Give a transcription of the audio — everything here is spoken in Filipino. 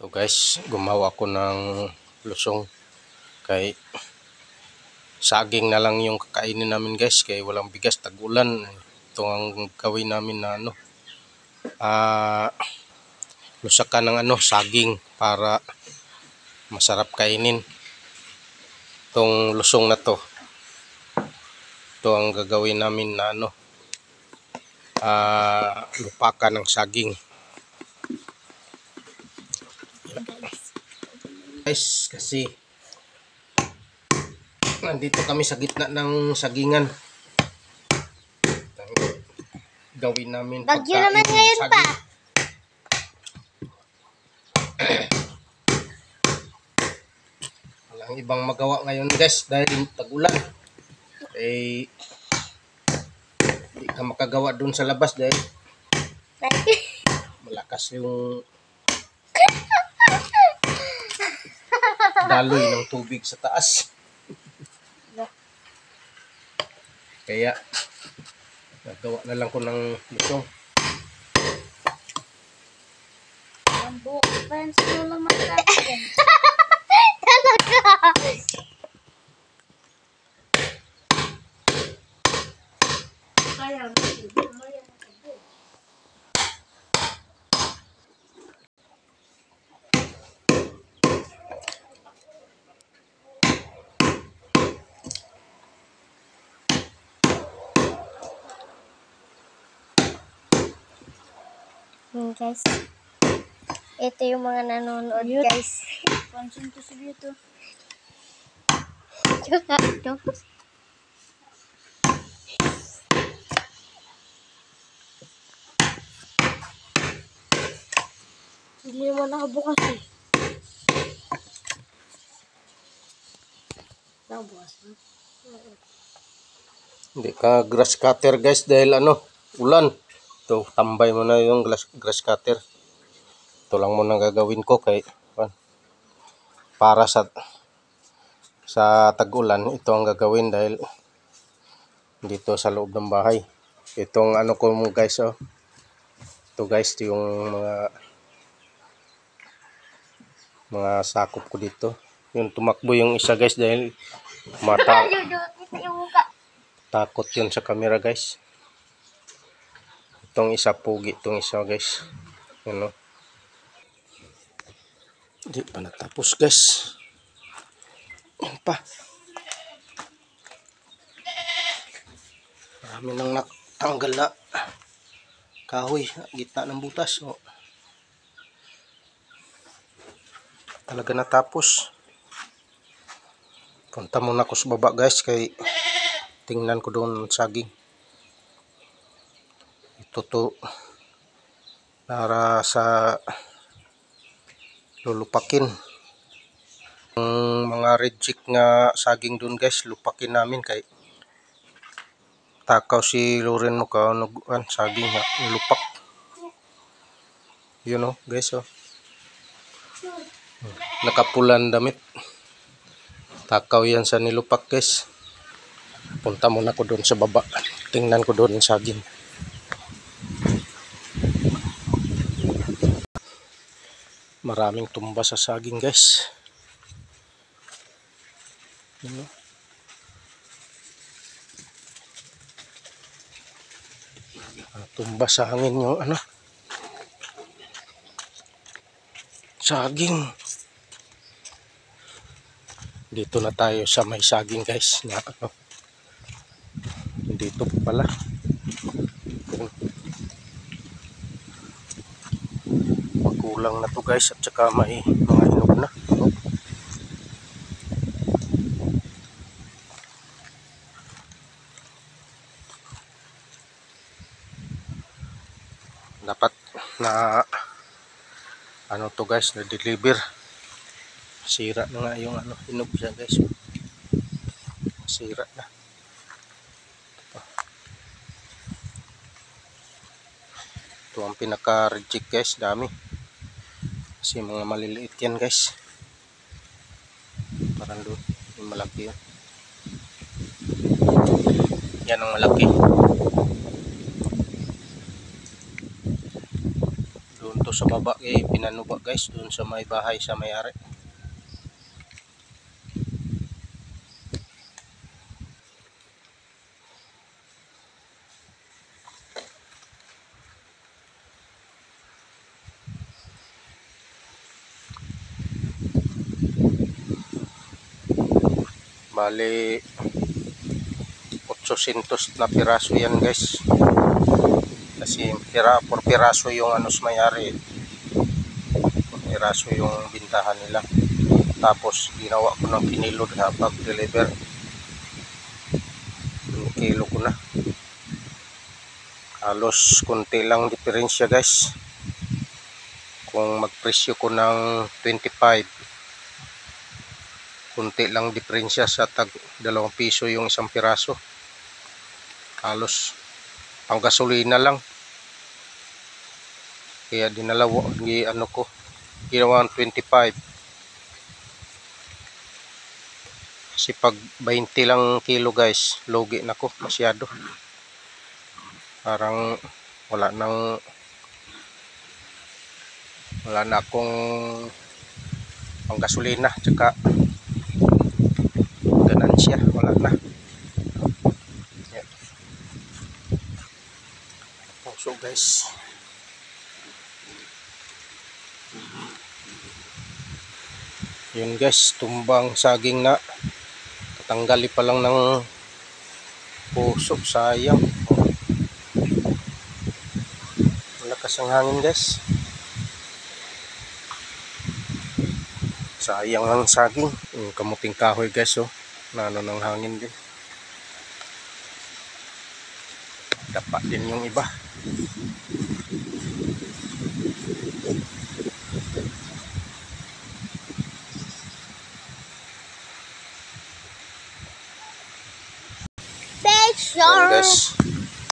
So guys, gumawa ko ng lusong kay saging na lang yung kakainin namin guys, kay walang bigas, tag-ulan. Ito ang gawin namin na lusakan ng saging para masarap kainin. Itong lusong na to, ito ang gagawin namin na lupakan ng saging. Guys, kasi nandito kami sa gitna ng sagingan. Gawin namin bagyo naman ngayon saging. Pa walang ibang magawa ngayon guys dahil tag-ulan. Hindi ka makagawa dun sa labas dahil malakas yung daloy ng tubig sa taas. Kaya nagawa na lang ko ng lusong. Guys, ito yung mga nanonood guys. Pansin to sa video. Hindi naman nakabukas eh. Nakabukas na? Hindi ka grass cutter guys dahil ulan. Ito, tambay mo na yung grass cutter. Ito lang muna gagawin ko kay para sa tag-ulan. Ito ang gagawin dahil dito sa loob ng bahay. Itong ko mo guys Ito guys, ito yung mga sakop ko dito. Yung tumakbo yung isa guys dahil takot yun sa camera guys. Itong isa pugi, itong isa guys. Hindi pa natapos guys. Yan pa. Marami nang natanggal na kahoy gitna ng butas. Talaga natapos. Punta muna ako sa baba guys kay tingnan ko doon saging. Ito to para sa lulupakin. Yung mga reject nga saging doon guys, lupakin namin kay takaw si Loren mo ka saging nga lupak. Yun guys nakapulan damit. Takaw yan sa nilupak guys. Punta muna ko doon sa baba. Tingnan ko doon ang saging. Maraming tumba sa saging guys. Tumba sa hangin yung saging. Dito na tayo sa may saging guys na dito pala. Magulang na to guys at saka may mga hinog na. Dapat na to guys, na deliver. Sira na nga yung hinog siya guys. Sira na. Ito ang pinaka-reject guys, dami. Kasi mga maliliit yan guys. Parang doon, yung malaki yan. Yan ang malaki. Doon to dito sa baba pinanuba guys doon sa may bahay sa may-ari. Bali 800 na piraso yan guys. Kasi por piraso yung ano sa may-ari. Por piraso yung bintahan nila. Tapos ginawa ko ng kinilo sa pag-deliver. Yung kilo ko na. Halos konti lang diferensya guys. Kung magpresyo ko ng 25, kunti lang diferensya sa tag 2 piso yung isang piraso. Halos pang gasolina lang. Kaya dinalawa ano ko, ginawa ng 25. Kasi pag 20 lang kilo guys, lugi na ko masyado. Parang wala na akong pang gasolina tsaka ganansya, wala na. Yan. So guys, yun guys, tumbang saging na. Katanggali pa lang ng puso, sayang. Malakas ang hangin guys. Sayang ang saging. Kamuting kahoy guys, oh. Nano ng hangin din. Dapa din yung iba. Picture. Yan guys.